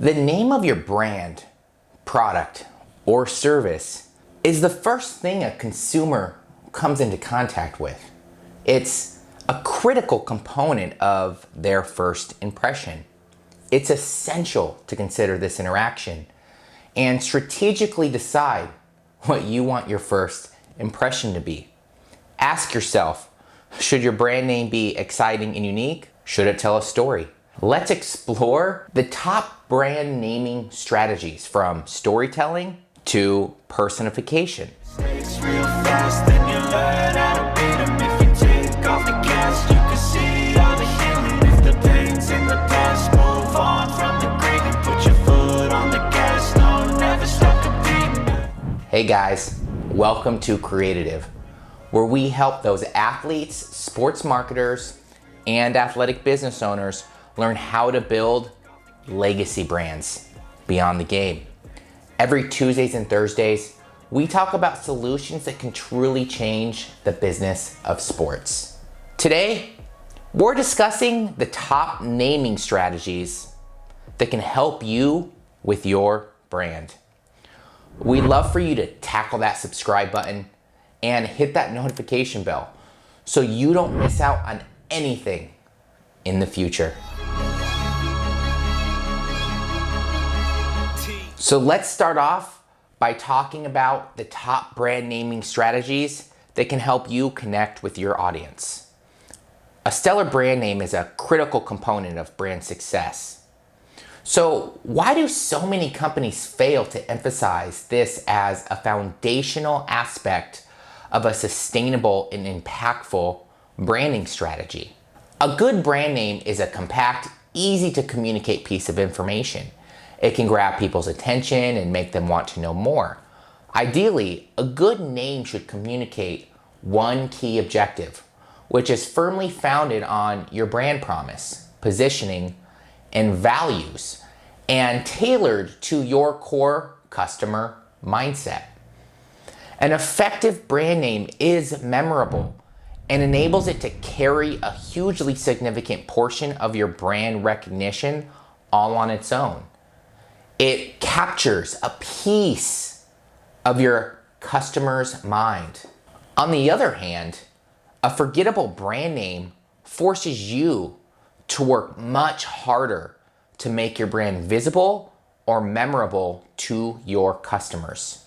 The name of your brand, product, or service is the first thing a consumer comes into contact with. It's a critical component of their first impression. It's essential to consider this interaction and strategically decide what you want your first impression to be. Ask yourself, should your brand name be exciting and unique? Should it tell a story? Let's explore the top brand naming strategies, from storytelling to personification. Hey guys, welcome to Creative, where we help those athletes, sports marketers, and athletic business owners learn how to build legacy brands beyond the game. Every Tuesdays and Thursdays, we talk about solutions that can truly change the business of sports. Today, we're discussing the top naming strategies that can help you with your brand. We'd love for you to tackle that subscribe button and hit that notification bell so you don't miss out on anything in the future. So let's start off by talking about the top brand naming strategies that can help you connect with your audience. A stellar brand name is a critical component of brand success. So why do so many companies fail to emphasize this as a foundational aspect of a sustainable and impactful branding strategy? A good brand name is a compact, easy to communicate piece of information. It can grab people's attention and make them want to know more. Ideally, a good name should communicate one key objective, which is firmly founded on your brand promise, positioning, and values, and tailored to your core customer mindset. An effective brand name is memorable and enables it to carry a hugely significant portion of your brand recognition all on its own. It captures a piece of your customer's mind. On the other hand, a forgettable brand name forces you to work much harder to make your brand visible or memorable to your customers.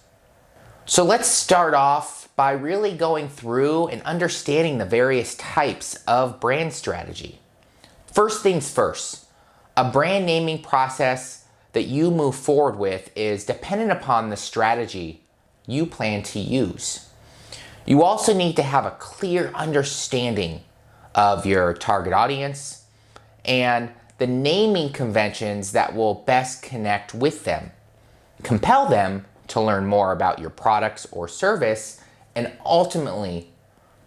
So let's start off by really going through and understanding the various types of brand strategy. First things first, a brand naming process that you move forward with is dependent upon the strategy you plan to use. You also need to have a clear understanding of your target audience and the naming conventions that will best connect with them. Compel them to learn more about your products or service and ultimately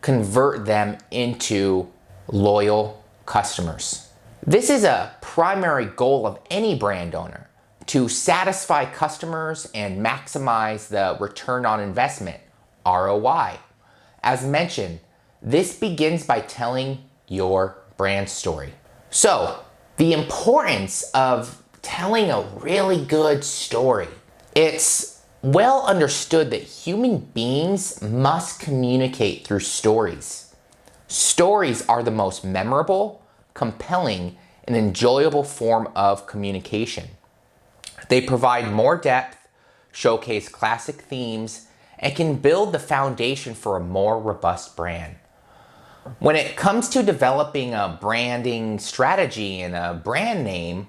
convert them into loyal customers. This is a primary goal of any brand owner, to satisfy customers and maximize the return on investment, ROI. As mentioned, this begins by telling your brand story. So, the importance of telling a really good story. It's well understood that human beings must communicate through stories. Stories are the most memorable, compelling, and enjoyable form of communication. They provide more depth, showcase classic themes, and can build the foundation for a more robust brand. When it comes to developing a branding strategy and a brand name,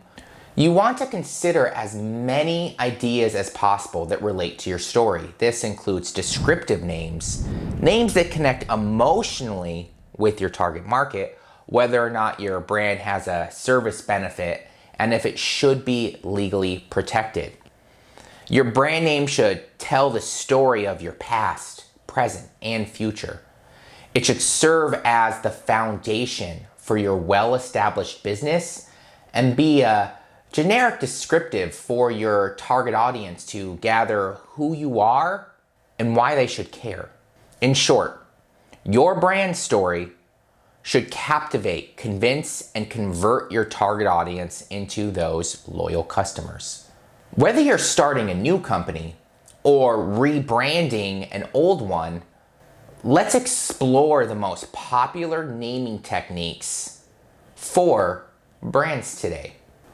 you want to consider as many ideas as possible that relate to your story. This includes descriptive names, names that connect emotionally with your target market, whether or not your brand has a service benefit, and if it should be legally protected. Your brand name should tell the story of your past, present, and future. It should serve as the foundation for your well-established business and be a generic descriptive for your target audience to gather who you are and why they should care. In short, your brand story should captivate, convince, and convert your target audience into those loyal customers. Whether you're starting a new company or rebranding an old one, let's explore the most popular naming techniques for brands today.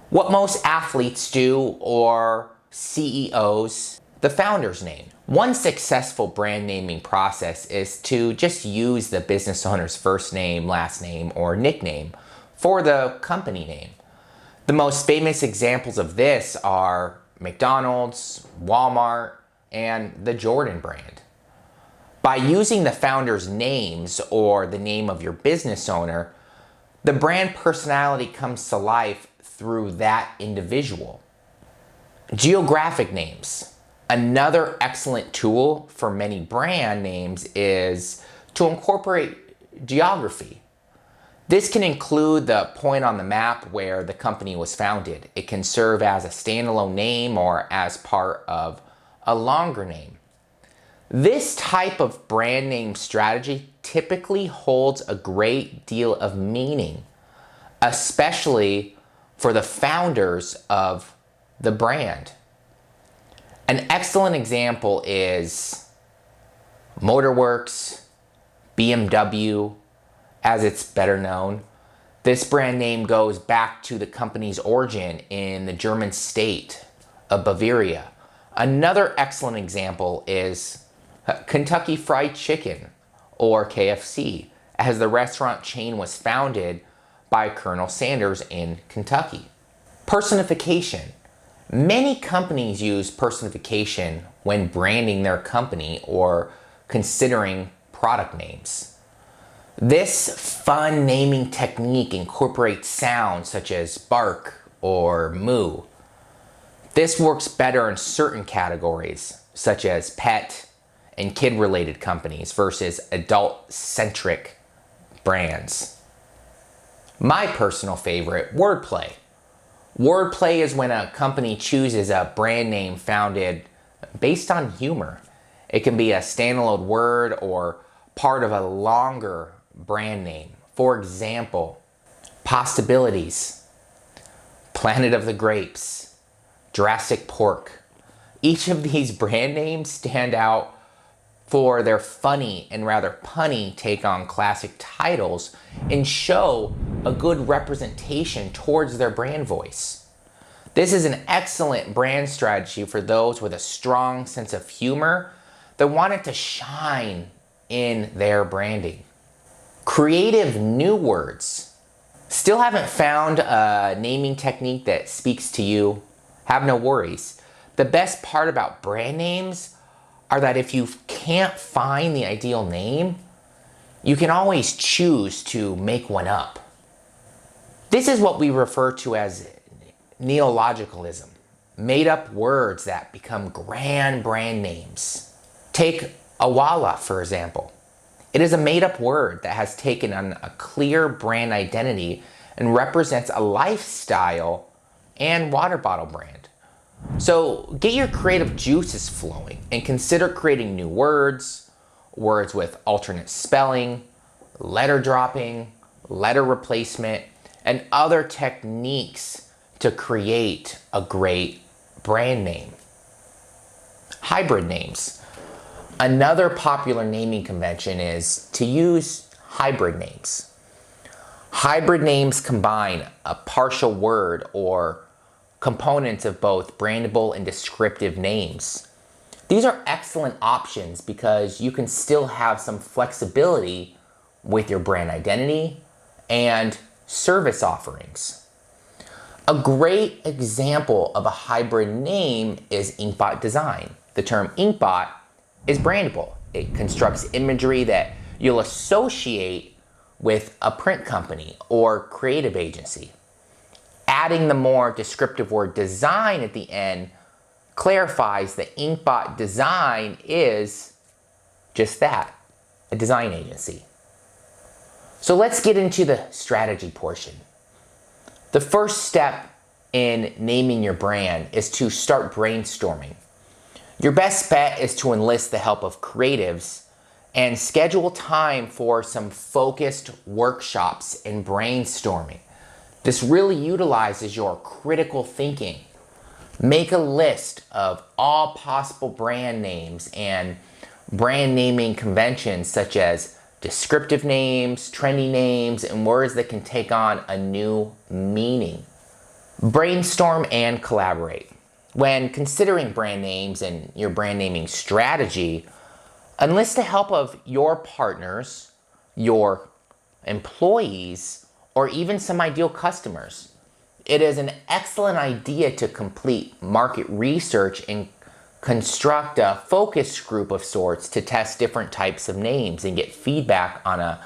What most athletes do, or CEOs, the founder's name. One successful brand naming process is to just use the business owner's first name, last name, or nickname for the company name. The most famous examples of this are McDonald's, Walmart, and the Jordan brand. By using the founder's names or the name of your business owner, the brand personality comes to life through that individual. Geographic names. Another excellent tool for many brand names is to incorporate geography. This can include the point on the map where the company was founded. It can serve as a standalone name or as part of a longer name. This type of brand name strategy typically holds a great deal of meaning, especially for the founders of the brand. An excellent example is Motorworks, BMW, as it's better known. This brand name goes back to the company's origin in the German state of Bavaria. Another excellent example is Kentucky Fried Chicken, or KFC, as the restaurant chain was founded by Colonel Sanders in Kentucky. Personification. Many companies use personification when branding their company or considering product names. This fun naming technique incorporates sounds such as bark or moo. This works better in certain categories, such as pet and kid-related companies versus adult-centric brands. My personal favorite, wordplay. Wordplay is when a company chooses a brand name founded based on humor. It can be a standalone word or part of a longer brand name. For example, Possibilities, Planet of the Grapes, Jurassic Pork. Each of these brand names stand out for their funny and rather punny take on classic titles and show a good representation towards their brand voice. This is an excellent brand strategy for those with a strong sense of humor that wanted to shine in their branding. Creative new words. Still haven't found a naming technique that speaks to you? Have no worries. The best part about brand names are that if you can't find the ideal name, you can always choose to make one up. This is what we refer to as neologicalism, made up words that become grand brand names. Take Awala, for example. It is a made up word that has taken on a clear brand identity and represents a lifestyle and water bottle brand. So get your creative juices flowing and consider creating new words, words with alternate spelling, letter dropping, letter replacement, and other techniques to create a great brand name. Hybrid names. Another popular naming convention is to use hybrid names. Hybrid names combine a partial word or components of both brandable and descriptive names. These are excellent options because you can still have some flexibility with your brand identity and service offerings. A great example of a hybrid name is Inkbot Design. The term Inkbot is brandable. It constructs imagery that you'll associate with a print company or creative agency. Adding the more descriptive word design at the end clarifies that Inkbot Design is just that, a design agency. So let's get into the strategy portion. The first step in naming your brand is to start brainstorming. Your best bet is to enlist the help of creatives and schedule time for some focused workshops and brainstorming. This really utilizes your critical thinking. Make a list of all possible brand names and brand naming conventions such as descriptive names, trendy names, and words that can take on a new meaning. Brainstorm and collaborate. When considering brand names and your brand naming strategy, enlist the help of your partners, your employees, or even some ideal customers. It is an excellent idea to complete market research and construct a focus group of sorts to test different types of names and get feedback on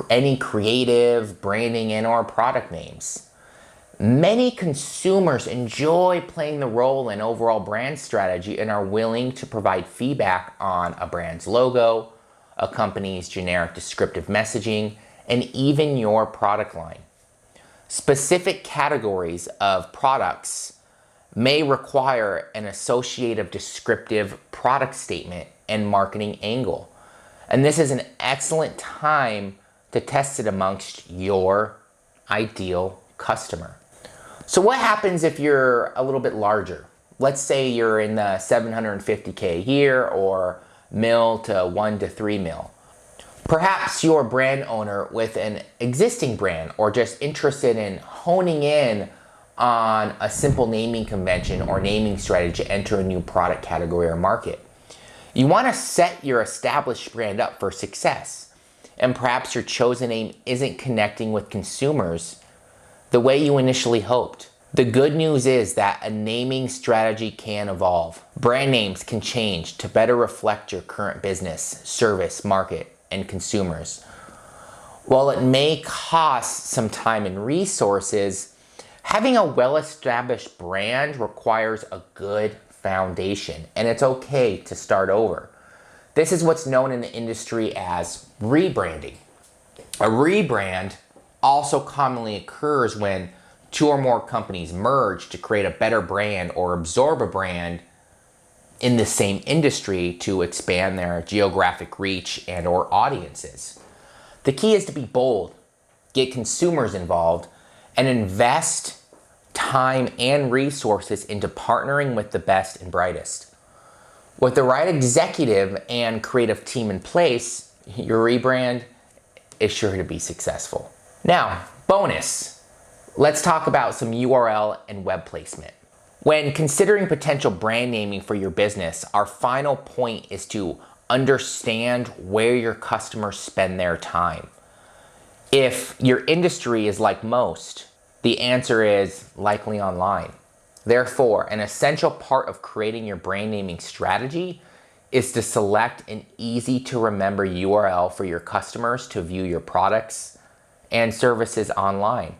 any creative branding and or product names. Many consumers enjoy playing the role in overall brand strategy and are willing to provide feedback on a brand's logo, a company's generic descriptive messaging, and even your product line. Specific categories of products may require an associative descriptive product statement and marketing angle. And this is an excellent time to test it amongst your ideal customer. So what happens if you're a little bit larger? Let's say you're in the 750K a year or mil to 1 to 3 mil. Perhaps you're a brand owner with an existing brand or just interested in honing in on a simple naming convention or naming strategy to enter a new product category or market. You want to set your established brand up for success, and perhaps your chosen name isn't connecting with consumers the way you initially hoped. The good news is that a naming strategy can evolve. Brand names can change to better reflect your current business, service, market, and consumers. While it may cost some time and resources, having a well-established brand requires a good foundation, and it's okay to start over. This is what's known in the industry as rebranding. A rebrand also commonly occurs when two or more companies merge to create a better brand or absorb a brand in the same industry to expand their geographic reach and or audiences. The key is to be bold, get consumers involved, and invest time and resources into partnering with the best and brightest. With the right executive and creative team in place, your rebrand is sure to be successful. Now, bonus. Let's talk about some URL and web placement. When considering potential brand naming for your business, our final point is to understand where your customers spend their time. If your industry is like most, the answer is likely online. Therefore, an essential part of creating your brand naming strategy is to select an easy to remember URL for your customers to view your products and services online.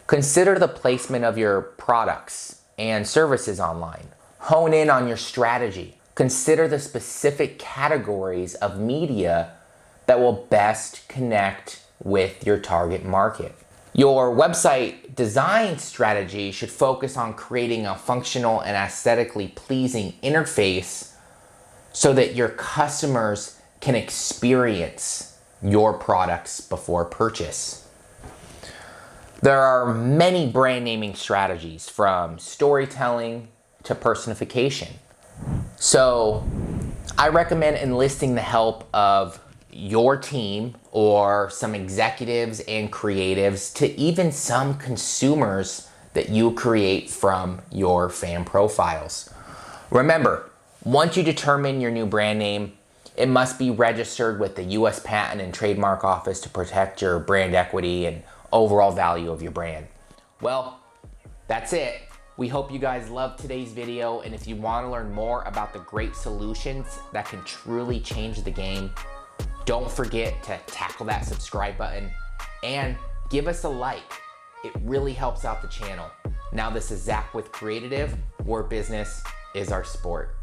Consider the placement of your products and services online. Hone in on your strategy. Consider the specific categories of media that will best connect with your target market. Your website design strategy should focus on creating a functional and aesthetically pleasing interface so that your customers can experience your products before purchase. There are many brand naming strategies, from storytelling to personification. So I recommend enlisting the help of your team or some executives and creatives to even some consumers that you create from your fan profiles. Remember, once you determine your new brand name, it must be registered with the US Patent and Trademark Office to protect your brand equity and overall value of your brand. Well, that's it. We hope you guys loved today's video, and if you want to learn more about the great solutions that can truly change the game, don't forget to tackle that subscribe button and give us a like. It really helps out the channel. Now, this is Zach with Creative, where business is our sport.